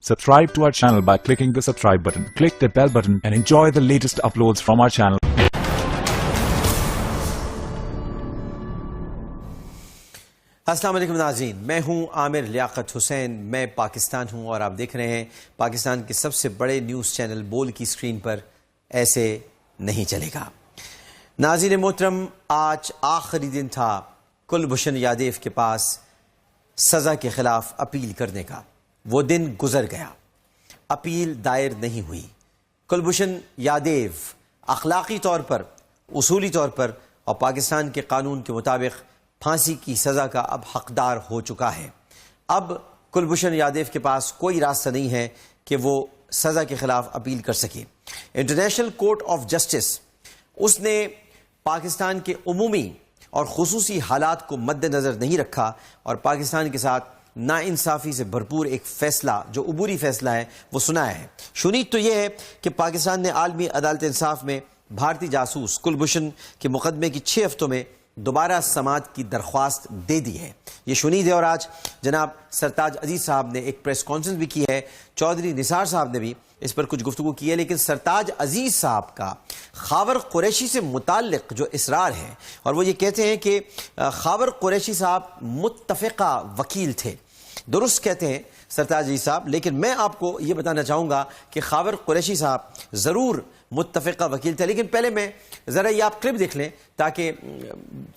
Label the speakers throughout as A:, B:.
A: Subscribe to our channel by clicking the subscribe button. Click the bell button and enjoy the latest uploads from our channel.
B: السلام علیکم ناظرین، میں ہوں عامر لیاقت حسین، میں پاکستان ہوں اور آپ دیکھ رہے ہیں پاکستان کے سب سے بڑے نیوز چینل بول کی سکرین پر ایسے نہیں چلے گا۔ ناظرین محترم، آج آخری دن تھا کلبھوشن یادیو کے پاس سزا کے خلاف اپیل کرنے کا۔ وہ دن گزر گیا، اپیل دائر نہیں ہوئی۔ کلبھوشن یادیو اخلاقی طور پر، اصولی طور پر اور پاکستان کے قانون کے مطابق پھانسی کی سزا کا اب حقدار ہو چکا ہے۔ اب کلبھوشن یادیو کے پاس کوئی راستہ نہیں ہے کہ وہ سزا کے خلاف اپیل کر سکے۔ انٹرنیشنل کورٹ آف جسٹس اس نے پاکستان کے عمومی اور خصوصی حالات کو مد نظر نہیں رکھا اور پاکستان کے ساتھ ناانصافی سے بھرپور ایک فیصلہ جو عبوری فیصلہ ہے وہ سنایا ہے۔ شنید تو یہ ہے کہ پاکستان نے عالمی عدالت انصاف میں بھارتی جاسوس کلبھوشن کے مقدمے کی 6 ہفتوں میں دوبارہ سماعت کی درخواست دے دی ہے۔ یہ شنید ہے اور آج جناب سرتاج عزیز صاحب نے ایک پریس کانفرنس بھی کی ہے، چودھری نثار صاحب نے بھی اس پر کچھ گفتگو کی ہے، لیکن سرتاج عزیز صاحب کا خاور قریشی سے متعلق جو اصرار ہے اور وہ یہ کہتے ہیں کہ خاور قریشی صاحب متفقہ وکیل تھے۔ درست کہتے ہیں سرتاج عزیز صاحب، لیکن میں آپ کو یہ بتانا چاہوں گا کہ خاور قریشی صاحب ضرور متفقہ وکیل تھے، لیکن پہلے میں ذرا یہ آپ کلپ دیکھ لیں تاکہ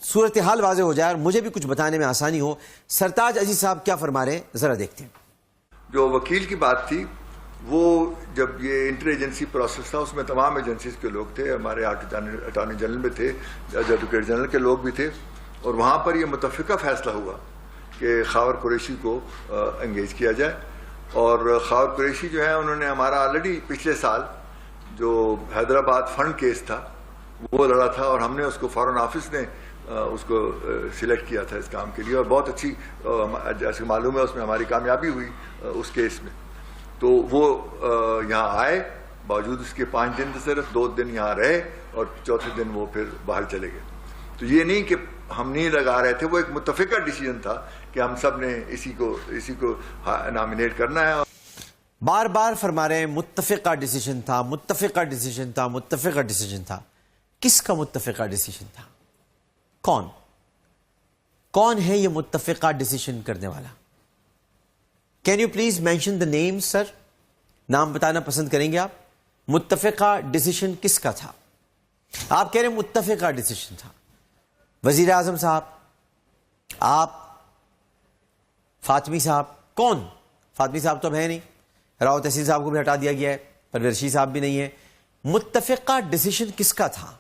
B: صورتحال واضح ہو جائے اور مجھے بھی کچھ بتانے میں آسانی ہو۔ سرتاج عزیز صاحب کیا فرما رہے ہیں ذرا دیکھتے ہیں۔
C: جو وکیل کی بات تھی، وہ جب یہ انٹر ایجنسی پروسیس تھا اس میں تمام ایجنسیز کے لوگ تھے، ہمارے اٹارنی جنرل بھی تھے، ایڈوکیٹ جنرل کے لوگ بھی تھے، اور وہاں پر یہ متفقہ فیصلہ ہوا کہ خاور قریشی کو انگیج کیا جائے۔ اور خاور قریشی جو ہے انہوں نے ہمارا آلریڈی پچھلے سال جو حیدرآباد فنڈ کیس تھا وہ لڑا تھا اور ہم نے اس کو فارن آفس نے اس کو سلیکٹ کیا تھا اس کام کے لیے، اور بہت اچھی جیسے معلوم ہے اس میں ہماری کامیابی ہوئی اس کیس میں۔ تو وہ یہاں آئے، باوجود اس کے 5 دن صرف 2 دن یہاں رہے اور چوتھے دن وہ پھر باہر چلے گئے۔ تو یہ نہیں کہ ہم نہیں لگا رہے تھے، وہ ایک متفقہ ڈیسیجن تھا کہ ہم سب نے اسی کو نامینیٹ کرنا ہے۔
B: بار بار فرما رہے ہیں متفقہ ڈیسیجن تھا، متفقہ ڈیسیجن تھا، متفقہ ڈیسیجن تھا۔ کس کا متفقہ ڈیسیجن تھا؟ کون ہے یہ متفقہ ڈیسیجن کرنے والا؟ Can you please mention the name sir? نام بتانا پسند کریں گے آپ؟ متفقہ ڈیسیجن کس کا تھا؟ آپ کہہ رہے ہیں متفقہ ڈیسیجن تھا۔ وزیر اعظم صاحب، آپ، فاطمی صاحب؟ کون؟ فاطمی صاحب تو اب ہے نہیں، راؤ تحصیل صاحب کو بھی ہٹا دیا گیا ہے، پرویر رشید صاحب بھی نہیں ہے۔ متفقہ ڈیسیجن کس کا تھا؟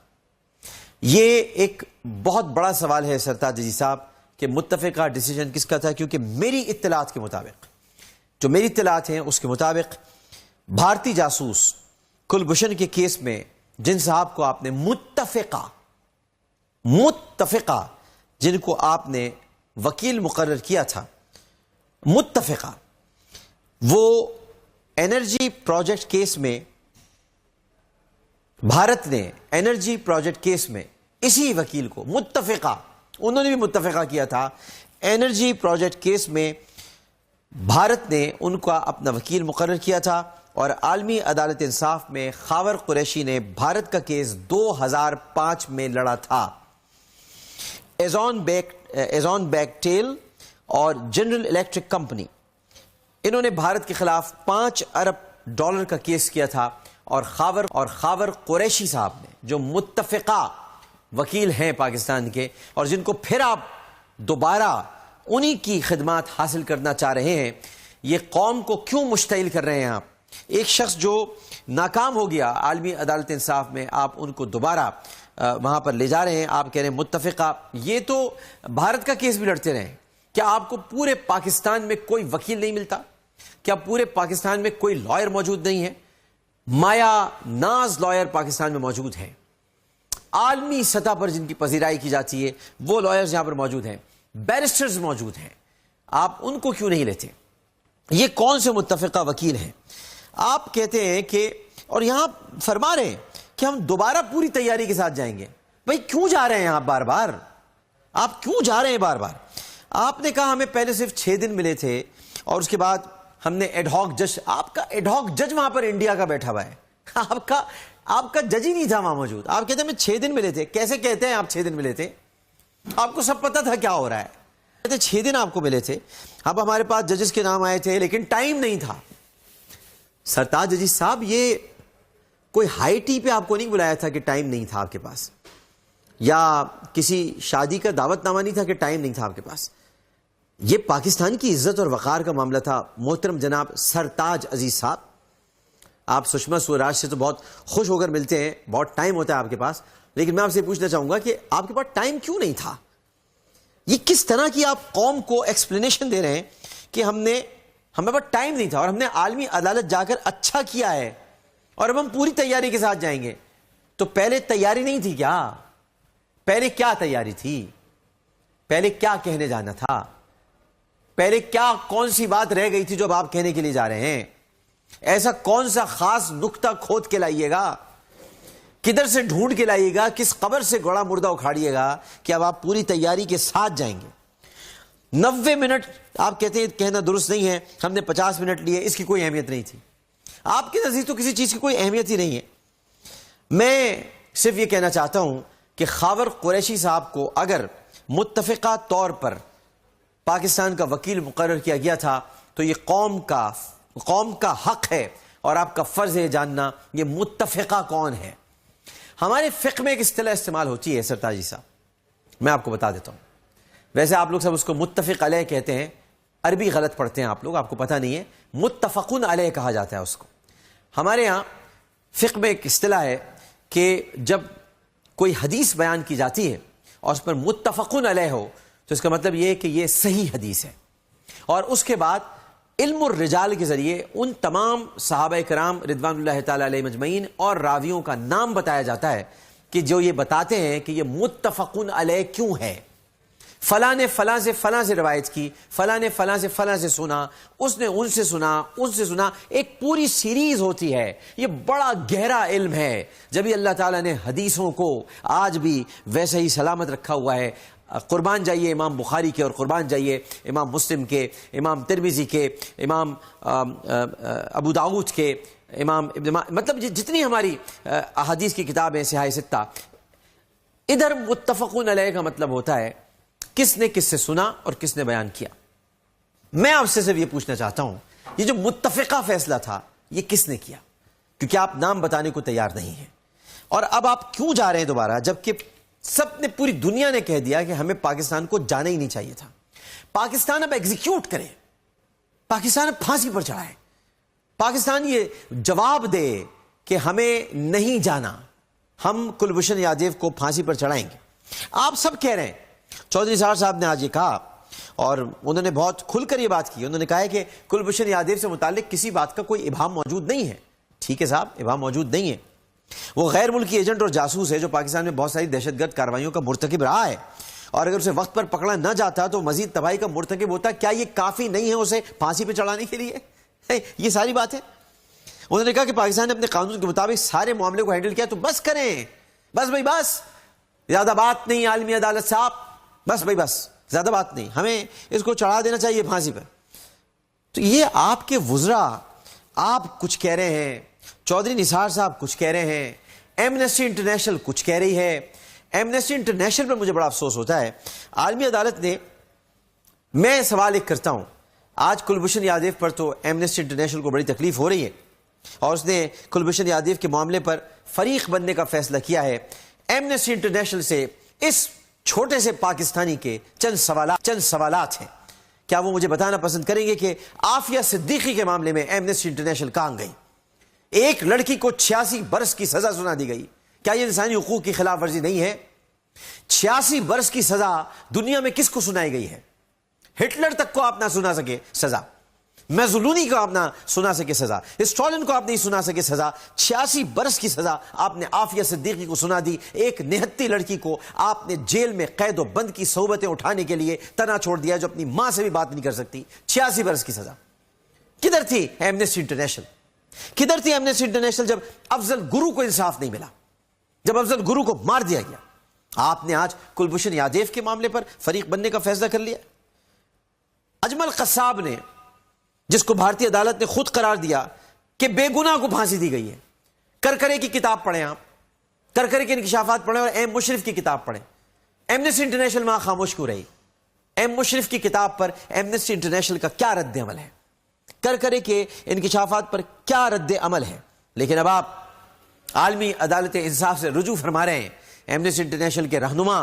B: یہ ایک بہت بڑا سوال ہے سرتاج عزیز صاحب کہ متفقہ ڈیسیجن کس کا تھا، کیونکہ میری اطلاعات کے مطابق، جو میری اطلاعات ہیں اس کے مطابق بھارتی جاسوس کلبھوشن کے کیس میں جن صاحب کو آپ نے متفقہ جن کو آپ نے وکیل مقرر کیا تھا، متفقہ، وہ انرجی پروجیکٹ کیس میں بھارت نے انرجی پروجیکٹ کیس میں اسی وکیل کو متفقہ، انہوں نے بھی متفقہ کیا تھا، انرجی پروجیکٹ کیس میں بھارت نے ان کا اپنا وکیل مقرر کیا تھا اور عالمی عدالت انصاف میں خاور قریشی نے بھارت کا کیس 2005 میں لڑا تھا۔ ایزون بیکٹیل اور جنرل الیکٹرک کمپنی، انہوں نے بھارت کے خلاف $5 ارب کا کیس کیا تھا، اور خاور قریشی صاحب نے جو متفقہ وکیل ہیں پاکستان کے اور جن کو پھر آپ دوبارہ انہی کی خدمات حاصل کرنا چاہ رہے ہیں، یہ قوم کو کیوں مشتعل کر رہے ہیں آپ؟ ایک شخص جو ناکام ہو گیا عالمی عدالت انصاف میں، آپ ان کو دوبارہ وہاں پر لے جا رہے ہیں، آپ کہہ رہے ہیں متفقہ۔ یہ تو بھارت کا کیس بھی لڑتے رہے، کیا آپ کو پورے پاکستان میں کوئی وکیل نہیں ملتا؟ کیا پورے پاکستان میں کوئی لائر موجود نہیں ہے؟ مایا ناز لائر پاکستان میں موجود ہیں، عالمی سطح پر جن کی پذیرائی کی جاتی ہے وہ لائرز یہاں پر موجود ہیں، بیرسٹرز موجود ہیں، آپ ان کو کیوں نہیں لیتے؟ یہ کون سے متفقہ وکیل ہیں؟ آپ کہتے ہیں کہ، اور یہاں فرما رہے ہیں کہ ہم دوبارہ پوری تیاری کے ساتھ جائیں گے۔ بھائی کیوں جا رہے ہیں آپ بار بار؟ آپ کیوں جا رہے ہیں بار بار؟ آپ نے کہا ہمیں پہلے صرف 6 دن ملے تھے اور اس کے بعد ہم نے ایڈ ہاک جج، آپ کا ایڈ ہاک جج وہاں پر انڈیا کا بیٹھا ہوا ہے، آپ کا جج ہی نہیں تھا وہاں موجود. آپ کہتے ہیں میں 6 دن ملے تھے. کیسے کہتے ہیں آپ 6 دن ملے تھے؟ آپ کو سب پتا تھا کیا ہو رہا ہے. کہتے 6 دن آپ کو ملے تھے. اب ہمارے پاس ججز کے نام آئے تھے لیکن ٹائم نہیں تھا. سرتاج عزیز صاحب، یہ کوئی ہائی ٹی پہ آپ کو نہیں بلایا تھا کہ ٹائم نہیں تھا آپ کے پاس، یا کسی شادی کا دعوت نامہ نہیں تھا کہ ٹائم نہیں تھا آپ کے پاس. یہ پاکستان کی عزت اور وقار کا معاملہ تھا. محترم جناب سرتاج عزیز صاحب، آپ سشما سوراج سے تو بہت خوش ہو کر ملتے ہیں، بہت ٹائم ہوتا ہے آپ کے پاس، لیکن میں آپ سے پوچھنا چاہوں گا کہ آپ کے پاس ٹائم کیوں نہیں تھا؟ یہ کس طرح کی آپ قوم کو ایکسپلینیشن دے رہے ہیں کہ ہمیں پاس ٹائم نہیں تھا اور ہم نے عالمی عدالت جا کر اچھا کیا ہے اور اب ہم پوری تیاری کے ساتھ جائیں گے. تو پہلے تیاری نہیں تھی کیا؟ پہلے کیا تیاری تھی؟ پہلے کیا کہنے جانا تھا؟ پہلے کیا کون سی بات رہ گئی تھی جو اب آپ کہنے کے لیے جا رہے ہیں؟ ایسا کون سا خاص نقطہ کھود کے لائیے گا؟ کدھر سے ڈھونڈ کے لائیے گا؟ کس قبر سے گھوڑا مردہ اکھاڑیے گا کہ اب آپ پوری تیاری کے ساتھ جائیں گے؟ 90 منٹ آپ کہتے ہیں کہنا درست نہیں ہے، ہم نے 50 منٹ لیے، اس کی کوئی اہمیت نہیں تھی. آپ کے نزدیک تو کسی چیز کی کوئی اہمیت ہی نہیں ہے. میں صرف یہ کہنا چاہتا ہوں کہ خاور قریشی صاحب کو اگر متفقہ طور پر پاکستان کا وکیل مقرر کیا گیا تھا تو یہ قوم کا حق ہے اور آپ کا فرض ہے جاننا یہ متفقہ کون ہے. ہمارے فقہ میں ایک اصطلاح استعمال ہوتی ہے سرتاج صاحب، میں آپ کو بتا دیتا ہوں. ویسے آپ لوگ سب اس کو متفق علیہ کہتے ہیں، عربی غلط پڑھتے ہیں آپ لوگ، آپ کو پتہ نہیں ہے. متفقن علیہ کہا جاتا ہے اس کو. ہمارے ہاں فقہ میں ایک اصطلاح ہے کہ جب کوئی حدیث بیان کی جاتی ہے اور اس پر متفقن علیہ ہو تو اس کا مطلب یہ ہے کہ یہ صحیح حدیث ہے، اور اس کے بعد علم الرجال کے ذریعے ان تمام صحابہ کرام رضوان اللہ تعالی علیہ مجمعین اور راویوں کا نام بتایا جاتا ہے کہ جو یہ بتاتے ہیں کہ یہ متفقن علیہ کیوں ہے. فلاں نے فلاں سے روایت کی، فلاں نے فلاں سے سنا، اس نے ان سے سنا، ایک پوری سیریز ہوتی ہے. یہ بڑا گہرا علم ہے. جب ہی اللہ تعالیٰ نے حدیثوں کو آج بھی ویسے ہی سلامت رکھا ہوا ہے. قربان جائیے امام بخاری کے، اور قربان جائیے امام مسلم کے، امام ترمذی کے، امام ابو داؤد کے، امام مطلب جتنی ہماری احادیث کی کتابیں صحاح ستہ، ادھر متفقون علیہ کا مطلب ہوتا ہے کس نے کس سے سنا اور کس نے بیان کیا. میں آپ سے صرف یہ پوچھنا چاہتا ہوں یہ جو متفقہ فیصلہ تھا یہ کس نے کیا؟ کیونکہ آپ نام بتانے کو تیار نہیں ہیں. اور اب آپ کیوں جا رہے ہیں دوبارہ جبکہ سب نے، پوری دنیا نے کہہ دیا کہ ہمیں پاکستان کو جانا ہی نہیں چاہیے تھا. پاکستان اب ایگزیکیوٹ کرے، پاکستان اب پھانسی پر چڑھائے، پاکستان یہ جواب دے کہ ہمیں نہیں جانا، ہم کلبھوشن یادیو کو پھانسی پر چڑھائیں گے. آپ سب کہہ رہے ہیں. چودھری نثار صاحب نے آج یہ کہا اور انہوں نے بہت کھل کر یہ بات کی. انہوں نے کہا ہے کہ کلبھوشن یادیو سے متعلق کسی بات کا کوئی ابہام موجود نہیں ہے. ٹھیک ہے صاحب، ابہام موجود نہیں ہے. وہ غیر ملکی ایجنٹ اور جاسوس ہے جو پاکستان میں بہت ساری دہشت گرد کارروائیوں کا مرتکب رہا ہے، اور اگر اسے وقت پر پکڑا نہ جاتا تو مزید تباہی کا مرتکب ہوتا. کیا یہ کافی نہیں ہے اسے پھانسی پہ چڑھانے کے لیے؟ یہ ساری بات ہے. انہوں نے کہا کہ پاکستان نے اپنے قانون کے مطابق سارے معاملے کو ہینڈل کیا، تو بس کریں، بس بھائی بس، زیادہ بات نہیں. عالمی عدالت صاحب بس بھائی بس، زیادہ بات نہیں، ہمیں اس کو چڑھا دینا چاہیے پھانسی پر. تو یہ آپ کے وزراء آپ کچھ کہہ رہے ہیں، چودھری نثار صاحب کچھ کہہ رہے ہیں، ایمنسٹی انٹرنیشنل کچھ کہہ رہی ہے. ایمنسٹی انٹرنیشنل پر مجھے بڑا افسوس ہوتا ہے. عالمی عدالت نے، میں سوال ایک کرتا ہوں، آج کلبھوشن یادیو پر تو ایمنسٹی انٹرنیشنل کو بڑی تکلیف ہو رہی ہے اور اس نے کلبھوشن یادیو کے معاملے پر فریق بننے کا فیصلہ کیا ہے. ایمنسٹی انٹرنیشنل سے اس چھوٹے سے پاکستانی کے چند سوالات ہیں. کیا وہ مجھے بتانا پسند کریں گے کہ عافیہ صدیقی کے معاملے میں ایمنسٹی انٹرنیشنل کہاں گئی؟ ایک لڑکی کو 86 برس کی سزا سنا دی گئی. کیا یہ انسانی حقوق کی خلاف ورزی نہیں ہے؟ 86 برس کی سزا دنیا میں کس کو سنائی گئی ہے؟ ہٹلر تک کو آپ نہ سنا سکے سزا، میزولونی کو آپ نہ سنا سکے سزا، اسٹالن کو آپ نہیں سنا سکے سزا. 86 برس کی سزا آپ نے عافیہ صدیقی کو سنا دی. ایک نہتی لڑکی کو آپ نے جیل میں قید و بند کی صحبتیں اٹھانے کے لیے تنا چھوڑ دیا جو اپنی ماں سے بھی بات نہیں کر سکتی. 86 برس کی سزا. کدھر تھی ایمنسٹی انٹرنیشنل؟ کدھر تھی ایمنسٹی انٹرنیشنل جب افضل گرو کو انصاف نہیں ملا، جب افضل گرو کو مار دیا گیا؟ آپ نے آج کلبھوشن یادیو کے معاملے پر فریق بننے کا فیصلہ کر لیا. اجمل قصاب نے جس کو بھارتی عدالت نے خود قرار دیا کہ بے گناہ کو پھانسی دی گئی ہے. کرکرے کی کتاب پڑھیں آپ, کرکرے کے انکشافات پڑھیں اور ایم مشرف کی کتاب پڑھیں. ایمنسٹی انٹرنیشنل وہاں خاموش کیوں رہی؟ ایم مشرف کی کتاب پر ایمنسٹی انٹرنیشنل کا کیا رد عمل ہے؟ کرکرے کے انکشافات پر کیا رد عمل ہے؟ لیکن اب آپ عالمی عدالت انصاف سے رجوع فرما رہے ہیں, ایمنسٹی انٹرنیشنل کے رہنما,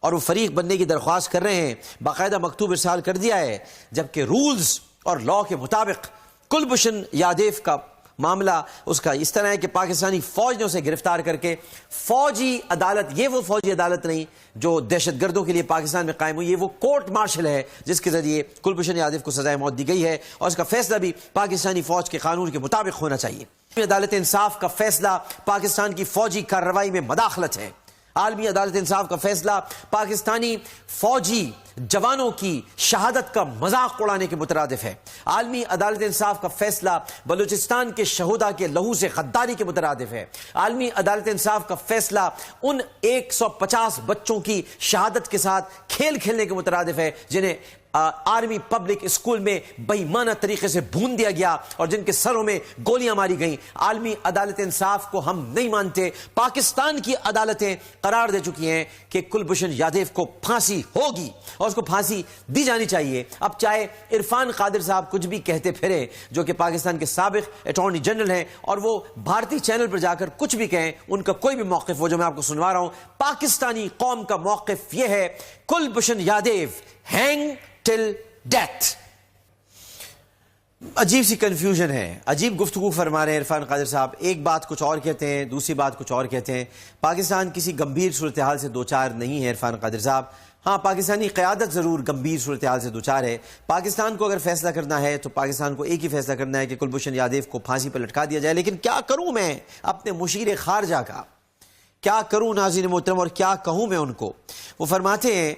B: اور وہ فریق بننے کی درخواست کر رہے ہیں, باقاعدہ مکتوب ارسال کر دیا ہے, جبکہ رولز اور لا کے مطابق کلبھوشن یادیو کا معاملہ اس کا اس طرح ہے کہ پاکستانی فوج نے اسے گرفتار کر کے فوجی عدالت, یہ وہ فوجی عدالت نہیں جو دہشت گردوں کے لیے پاکستان میں قائم ہوئی, یہ وہ کورٹ مارشل ہے جس کے ذریعے کلبھوشن یادیو کو سزائے موت دی گئی ہے, اور اس کا فیصلہ بھی پاکستانی فوج کے قانون کے مطابق ہونا چاہیے. عدالت انصاف کا فیصلہ پاکستان کی فوجی کارروائی میں مداخلت ہے. عالمی عدالت انصاف کا فیصلہ پاکستانی فوجی جوانوں کی شہادت کا مذاق اڑانے کے مترادف ہے. عالمی عدالت انصاف کا فیصلہ بلوچستان کے شہداء کے لہو سے غداری کے مترادف ہے. عالمی عدالت انصاف کا فیصلہ ان 150 بچوں کی شہادت کے ساتھ کھیل کھیلنے کے مترادف ہے جنہیں آرمی پبلک اسکول میں بے ایمانہ طریقے سے بھون دیا گیا اور جن کے سروں میں گولیاں ماری گئیں. عالمی عدالت انصاف کو ہم نہیں مانتے. پاکستان کی عدالتیں قرار دے چکی ہیں کہ کلبھوشن یادیو کو پھانسی ہوگی اور اس کو پھانسی دی جانی چاہیے. اب چاہے عرفان قادر صاحب کچھ بھی کہتے پھرے, جو کہ پاکستان کے سابق اٹارنی جنرل ہیں, اور وہ بھارتی چینل پر جا کر کچھ بھی کہیں, ان کا کوئی بھی موقف وہ جو میں آپ کو سنوا رہا ہوں, پاکستانی قوم کا موقف یہ ہے, کلبھوشن یادیو ہینگ ٹل ڈیتھ. عجیب سی کنفیوژن ہے, عجیب گفتگو فرما رہے ہیں عرفان قادر صاحب. ایک بات کچھ اور کہتے ہیں, دوسری بات کچھ اور کہتے ہیں. پاکستان کسی گمبھیر صورتحال سے دوچار نہیں ہے عرفان قادر صاحب. ہاں, پاکستانی قیادت ضرور گمبھیر صورتحال سے دوچار ہے. پاکستان کو اگر فیصلہ کرنا ہے تو پاکستان کو ایک ہی فیصلہ کرنا ہے کہ کلبھوشن یادیو کو پھانسی پر لٹکا دیا جائے. لیکن کیا کروں میں اپنے مشیر خارجہ کا, کیا کروں ناظرین محترم, اور کیا کہوں میں ان کو؟ وہ فرماتے ہیں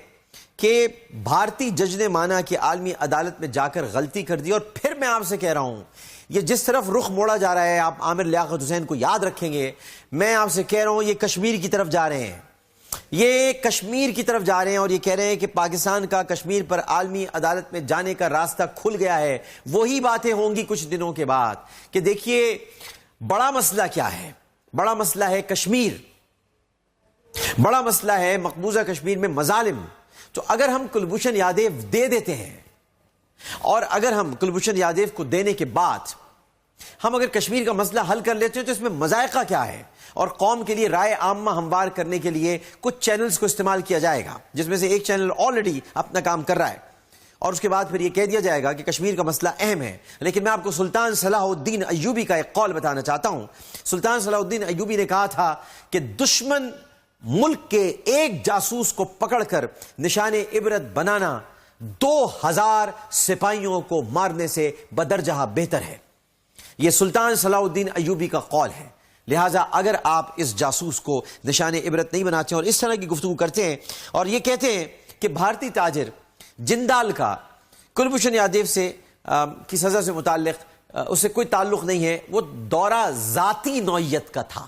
B: کہ بھارتی جج نے مانا کہ عالمی عدالت میں جا کر غلطی کر دی, اور پھر میں آپ سے کہہ رہا ہوں یہ جس طرف رخ موڑا جا رہا ہے, آپ عامر لیاقت حسین کو یاد رکھیں گے, میں آپ سے کہہ رہا ہوں یہ کشمیر کی طرف جا رہے ہیں, یہ کشمیر کی طرف جا رہے ہیں, اور یہ کہہ رہے ہیں کہ پاکستان کا کشمیر پر عالمی عدالت میں جانے کا راستہ کھل گیا ہے. وہی باتیں ہوں گی کچھ دنوں کے بعد کہ دیکھیے بڑا مسئلہ کیا ہے. بڑا مسئلہ ہے کشمیر, بڑا مسئلہ ہے مقبوضہ کشمیر میں مظالم. تو اگر ہم کلبھوشن یادیو دے دیتے ہیں, اور اگر ہم کلبھوشن یادیو کو دینے کے بعد ہم اگر کشمیر کا مسئلہ حل کر لیتے ہیں تو اس میں مذائقہ کیا ہے, اور قوم کے لیے رائے عامہ ہموار کرنے کے لیے کچھ چینلز کو استعمال کیا جائے گا, جس میں سے ایک چینل آلریڈی اپنا کام کر رہا ہے, اور اس کے بعد پھر یہ کہہ دیا جائے گا کہ کشمیر کا مسئلہ اہم ہے. لیکن میں آپ کو سلطان صلاح الدین ایوبی کا ایک قول بتانا چاہتا ہوں. سلطان صلاح الدین ایوبی نے کہا تھا کہ دشمن ملک کے ایک جاسوس کو پکڑ کر نشان عبرت بنانا 2000 سپاہیوں کو مارنے سے بدرجہ بہتر ہے. یہ سلطان صلاح الدین ایوبی کا قول ہے. لہٰذا اگر آپ اس جاسوس کو نشان عبرت نہیں بناتے ہیں اور اس طرح کی گفتگو کرتے ہیں اور یہ کہتے ہیں کہ بھارتی تاجر جندال کا کلبھوشن یادیو سے کی سزا سے متعلق اس سے کوئی تعلق نہیں ہے, وہ دورہ ذاتی نوعیت کا تھا.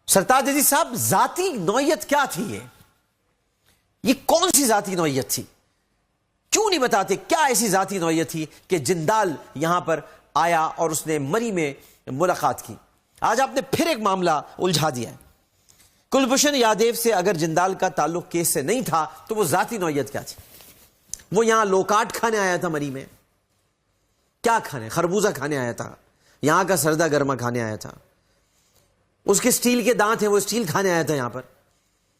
B: سرتاج عزیز صاحب, ذاتی نوعیت کیا تھی؟ یہ کون سی ذاتی نوعیت تھی؟ کیوں نہیں بتاتے کیا ایسی ذاتی نوعیت تھی کہ جندال یہاں پر آیا اور اس نے مری میں ملاقات کی؟ آج آپ نے پھر ایک معاملہ الجھا دیا ہے. کلبھوشن یادیو سے اگر جندال کا تعلق کیس سے نہیں تھا تو وہ ذاتی نوعیت کیا تھی؟ وہ یہاں لوکاٹ کھانے آیا تھا مری میں, کیا کھانے؟ خربوزہ کھانے آیا تھا, یہاں کا سردہ گرما کھانے آیا تھا, اس کے سٹیل کے دانت ہیں وہ سٹیل کھانے آیا تھا یہاں پر.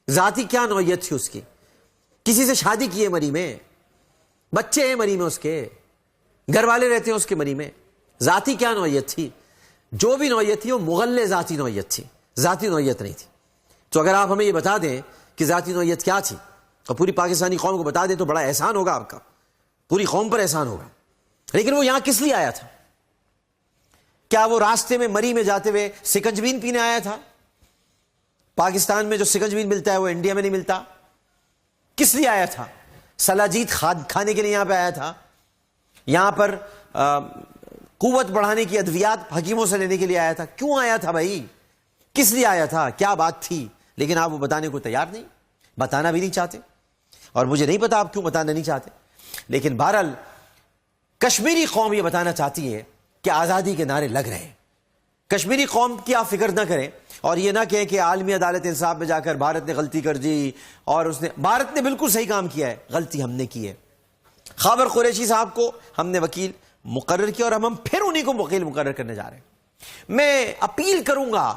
B: ذاتی کیا نوعیت تھی اس کی؟ کسی سے شادی کی ہے مری میں, بچے ہیں مری میں, اس کے گھر والے رہتے ہیں اس کے مری میں. ذاتی کیا نوعیت تھی؟ جو بھی نوعیت تھی وہ مغلے ذاتی نوعیت تھی, ذاتی نوعیت نہیں تھی. تو اگر آپ ہمیں یہ بتا دیں کہ ذاتی نوعیت کیا تھی اور پوری پاکستانی قوم کو بتا دیں تو بڑا احسان ہوگا آپ کا, پوری قوم پر احسان ہوگا. لیکن وہ یہاں کس لیے آیا تھا؟ کیا وہ راستے میں مری میں جاتے ہوئے سکنجبین پینے آیا تھا؟ پاکستان میں جو سکنجبین ملتا ہے وہ انڈیا میں نہیں ملتا. کس لیے آیا تھا؟ سلاجید کھانے کے لیے یہاں پہ آیا تھا؟ یہاں پر قوت بڑھانے کی ادویات حکیموں سے لینے کے لیے آیا تھا؟ کیوں آیا تھا بھائی؟ کس لیے آیا تھا؟ کیا بات تھی؟ لیکن آپ وہ بتانے کو تیار نہیں, بتانا بھی نہیں چاہتے, اور مجھے نہیں پتا آپ کیوں بتانا نہیں چاہتے. لیکن بہرحال کشمیری قوم یہ بتانا چاہتی ہے کہ آزادی کے نعرے لگ رہے ہیں. کشمیری قوم کی آپ فکر نہ کریں اور یہ نہ کہیں کہ عالمی عدالت انصاف میں جا کر بھارت نے غلطی کر دی اور بھارت نے بالکل صحیح کام کیا ہے, غلطی ہم نے کی ہے. خاور قریشی صاحب کو ہم نے وکیل مقرر کیا اور ہم پھر انہی کو وکیل مقرر کرنے جا رہے ہیں. میں اپیل کروں گا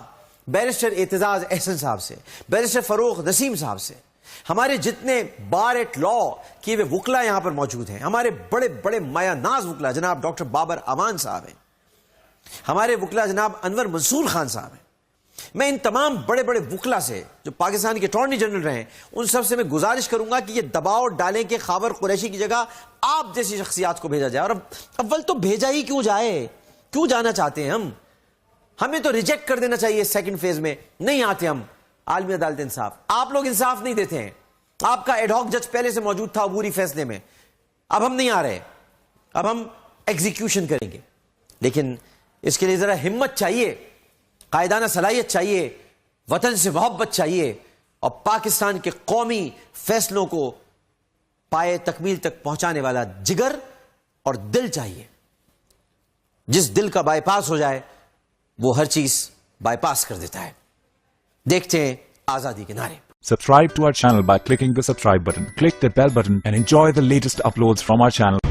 B: بیرسٹر اعتزاز احسن صاحب سے, بیرسٹر فروخ نسیم صاحب سے, ہمارے جتنے بار ایٹ لا کیے ہوئے وکلا یہاں پر موجود ہیں, ہمارے بڑے بڑے مایا ناز وکلا جناب ڈاکٹر بابر امان صاحب ہیں, ہمارے وکلا جناب انور منصور خان صاحب ہیں. میں ان تمام بڑے بڑے وکلا سے جو پاکستان کے اٹارنی جنرل رہے ہیں ان سب سے میں گزارش کروں گا کہ یہ دباؤ ڈالیں کہ خاور قریشی کی جگہ آپ جیسی شخصیات کو بھیجا جائے. اور اول تو بھیجا ہی کیوں جائے, کیوں جانا چاہتے ہیں ہم؟ ہمیں تو ریجیکٹ کر دینا چاہیے سیکنڈ فیز میں. نہیں آتے ہم عالمی عدالت انصاف, آپ لوگ انصاف نہیں دیتے ہیں. آپ کا ایڈ ہاک جج پہلے سے موجود تھا عبوری فیصلے میں, اب ہم نہیں آ رہے, اب ہم ایگزیکیوشن کریں گے. لیکن اس کے لیے ذرا ہمت چاہیے, قائدانہ صلاحیت چاہیے, وطن سے محبت چاہیے اور پاکستان کے قومی فیصلوں کو پائے تکمیل تک پہنچانے والا جگر اور دل چاہیے. جس دل کا بائی پاس ہو جائے وہ ہر چیز بائی پاس کر دیتا ہے. دیکھتے ہیں آزادی کے نعرے.
A: Subscribe to our channel by clicking the subscribe button. Click the bell button and enjoy the latest uploads from our channel.